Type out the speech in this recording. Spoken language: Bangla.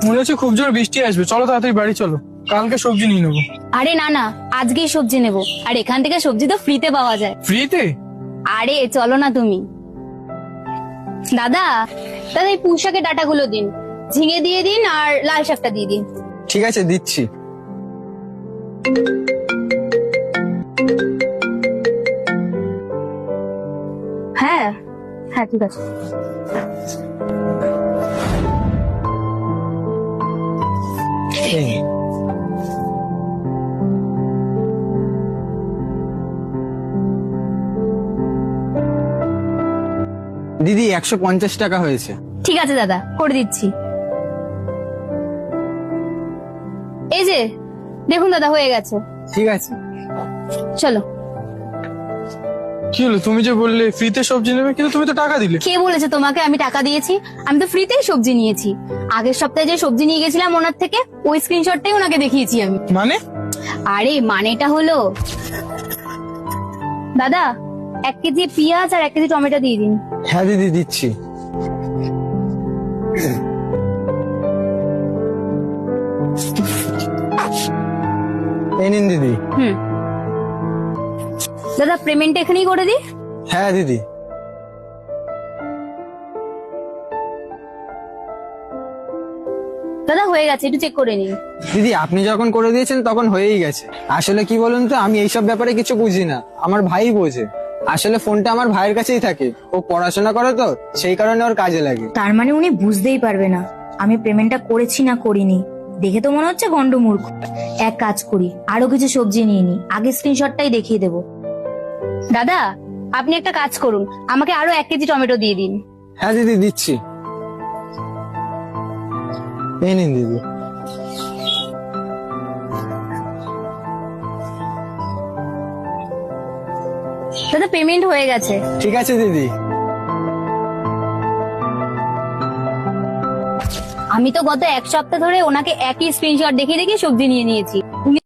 মনে হচ্ছে খুব জোর বৃষ্টি আসবে, চলো তাড়াতাড়ি বাড়ি চলো, কালকে সবজি নিয়ে নেবো। আরে না না, আজকেই সবজি নেব। আর এখান থেকে সবজি তো ফ্রিতে পাওয়া যায়। ফ্রিতে? আরে চলো না তুমি। দাদা দাদা এই পুঁই শাকের ডাঁটাগুলো দিন, ঝিঙে দিয়ে দিন আর লাল শাকটা দিয়ে দিন। ঠিক আছে, দিচ্ছি। হ্যাঁ হ্যাঁ ঠিক আছে। এই, দিদি 150 টাকা হয়েছে। ঠিক আছে দাদা, করে দিচ্ছি। এই যে দেখুন দাদা, হয়ে গেছে। ঠিক আছে। চলো। কি হলো, তুমি যে বললে ফ্রিতে সবজি নেবে, কিন্তু তুমি তো টাকা দিলে। কে বলেছে তোমাকে আমি টাকা দিয়েছি? আমি তো ফ্রিতেই সবজি নিয়েছি। আগের সপ্তাহে যে সবজি নিয়ে গেছিলাম ওনার থেকে, ওই স্ক্রিনশটটাই ওনাকে দেখিয়েছি আমি। মানে? আরে মানেটা হলো, দাদা 1 কেজি পেঁয়াজ আর 1 কেজি টমেটো দিয়ে দিন। হ্যাঁ দিদি, দিচ্ছি। এই নিন দিদি। দাদা পেমেন্ট এখানেই করে দিই। হ্যাঁ দিদি। দাদা হয়ে গেছে, একটু চেক করে নিন। দিদি আপনি যখন করে দিয়েছেন তখন হয়েই গেছে। আসলে কি বলুন তো, আমি এইসব ব্যাপারে কিছু বুঝি না, আমার ভাই বোঝে। আসলে ফোনটা আমার ভাইয়ের কাছেই থাকে, ও পড়াশোনা করে তো, সেই কারণে ওর কাজে লাগে। তার মানে উনি বুঝতেই পারবে না আমি পেমেন্টটা করেছি না করিনি। দেখে তো মনে হচ্ছে গন্ডমূর্খ। এক কাজ করি, আরো কিছু সবজি নিয়ে নি, আগে স্ক্রিনশটটাই দেখিয়ে দেবো। দাদা আপনি একটা কাজ করুন, আমাকে আরো 1 কেজি টমেটো দিয়ে দিন। হ্যাঁ দিদি, দিচ্ছি। এই নিন দিদি। দাদা পেমেন্ট হয়ে গেছে। ঠিক আছে দিদি। আমি তো গত 1 সপ্তাহ ধরে ওনাকে একই স্ক্রিনশট দেখিয়ে দেখিয়ে সবজি নিয়ে নিয়েছি। উনি